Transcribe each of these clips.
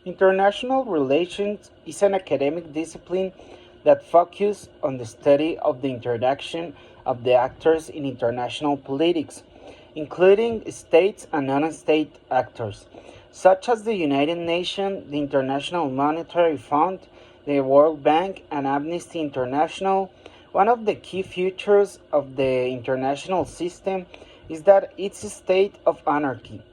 International relations is an academic discipline that focuses on the study of the interaction of the actors in international politics, including states and non-state actors, such as the United Nations, the International Monetary Fund, the World Bank, and Amnesty International. One of the key features of the international system is that it's a state of anarchy.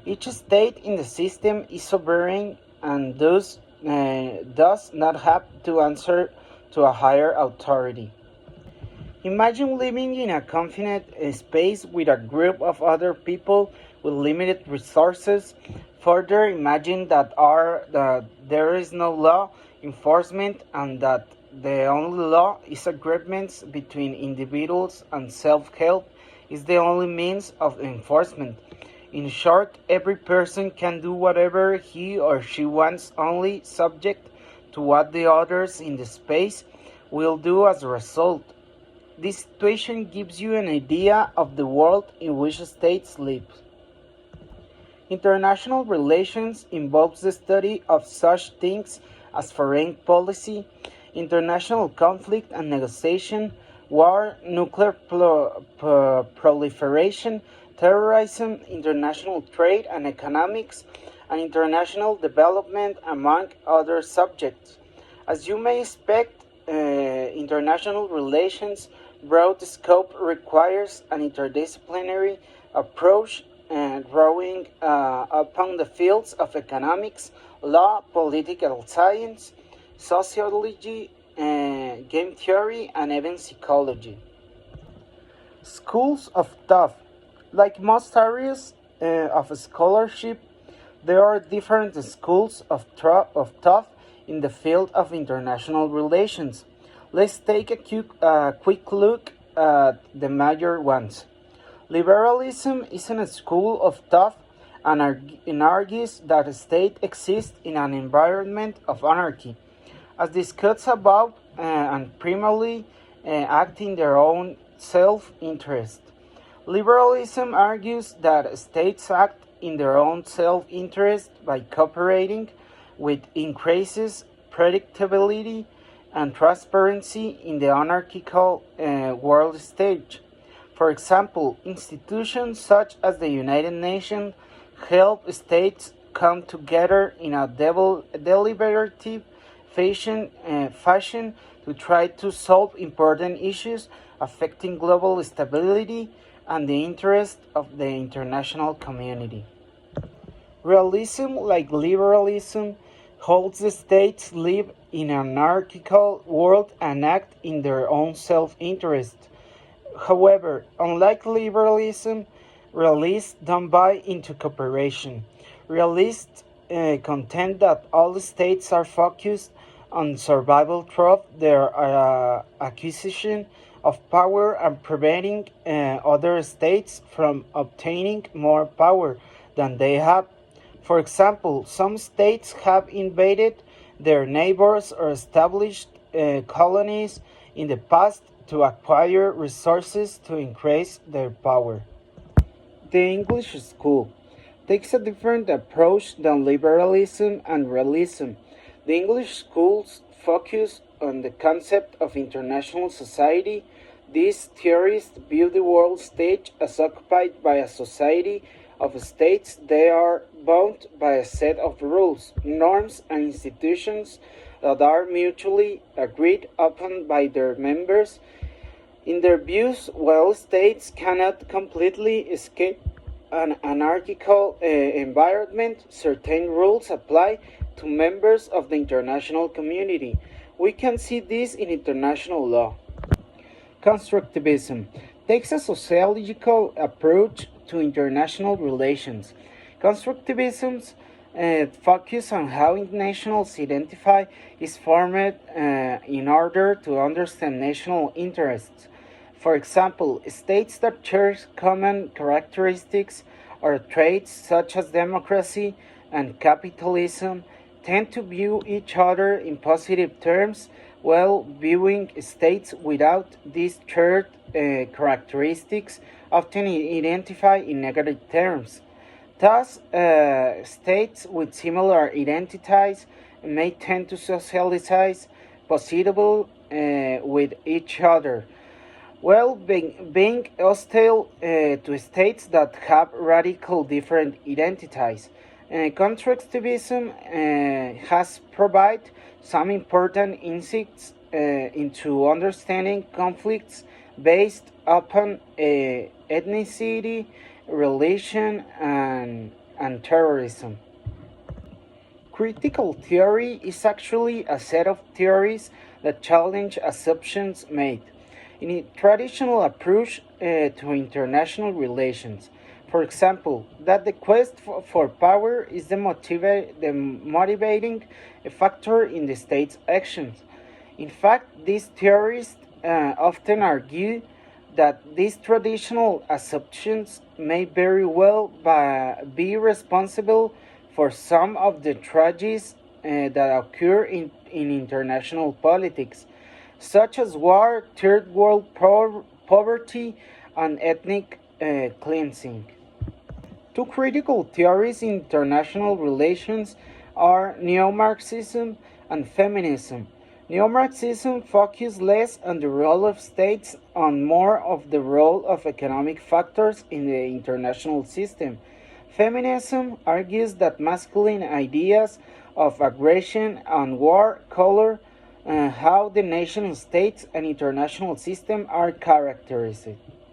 Each state in the system is sovereign and thus does not have to answer to a higher authority. Imagine living in a confined space with a group of other people with limited resources. Further, imagine that there is no law enforcement and that the only law is agreements between individuals and self-help is the only means of enforcement. In short, every person can do whatever he or she wants, only subject to what the others in the space will do as a result. This situation gives you an idea of the world in which states live. International relations involves the study of such things as foreign policy, international conflict and negotiation, war, nuclear proliferation, terrorism, international trade and economics, and international development, among other subjects. As you may expect, international relations broad scope requires an interdisciplinary approach drawing upon the fields of economics, law, political science, sociology, game theory, and even psychology. Schools of thought. Like most areas of scholarship, there are different schools of thought in the field of international relations. Let's take a quick look at the major ones. Liberalism is a school of thought and argues that a state exists in an environment of anarchy, as discussed above, and primarily act in their own self-interest. Liberalism argues that states act in their own self-interest by cooperating, which increases predictability and transparency in the anarchical world stage. For example, institutions such as the United Nations help states come together in a deliberative fashion to try to solve important issues affecting global stability and the interest of the international community. Realism, like liberalism, holds the states live in an anarchical world and act in their own self-interest. However, unlike liberalism, realists don't buy into cooperation. Realists contend that all states are focused on survival through their acquisition of power and preventing other states from obtaining more power than they have. For example, some states have invaded their neighbors or established colonies in the past to acquire resources to increase their power. The English school takes a different approach than liberalism and realism. The English schools focus on the concept of international society. These theorists view the world stage as occupied by a society of states. They are bound by a set of rules, norms, and institutions that are mutually agreed upon by their members. In their views, while states cannot completely escape an anarchical environment, certain rules apply to members of the international community. We can see this in international law. Constructivism takes a sociological approach to international relations. Constructivism focus on how nations identify is formed in order to understand national interests. For example, states that share common characteristics or traits such as democracy and capitalism tend to view each other in positive terms, while viewing states without these shared characteristics often identify in negative terms. Thus, states with similar identities may tend to socialize positively with each other, while being hostile to states that have radical different identities. Constructivism has provided some important insights into understanding conflicts based upon ethnicity, religion, and terrorism. Critical theory is actually a set of theories that challenge assumptions made in a traditional approach to international relations. For example, that the quest for power is the motivating factor in the state's actions. In fact, these theorists often argue that these traditional assumptions may very well be responsible for some of the tragedies that occur in international politics, such as war, third world poverty, and ethnic cleansing. Two critical theories in international relations are neo-Marxism and feminism. Neo-Marxism focuses less on the role of states and more of the role of economic factors in the international system. Feminism argues that masculine ideas of aggression and war color how the nation states and international system are characterized.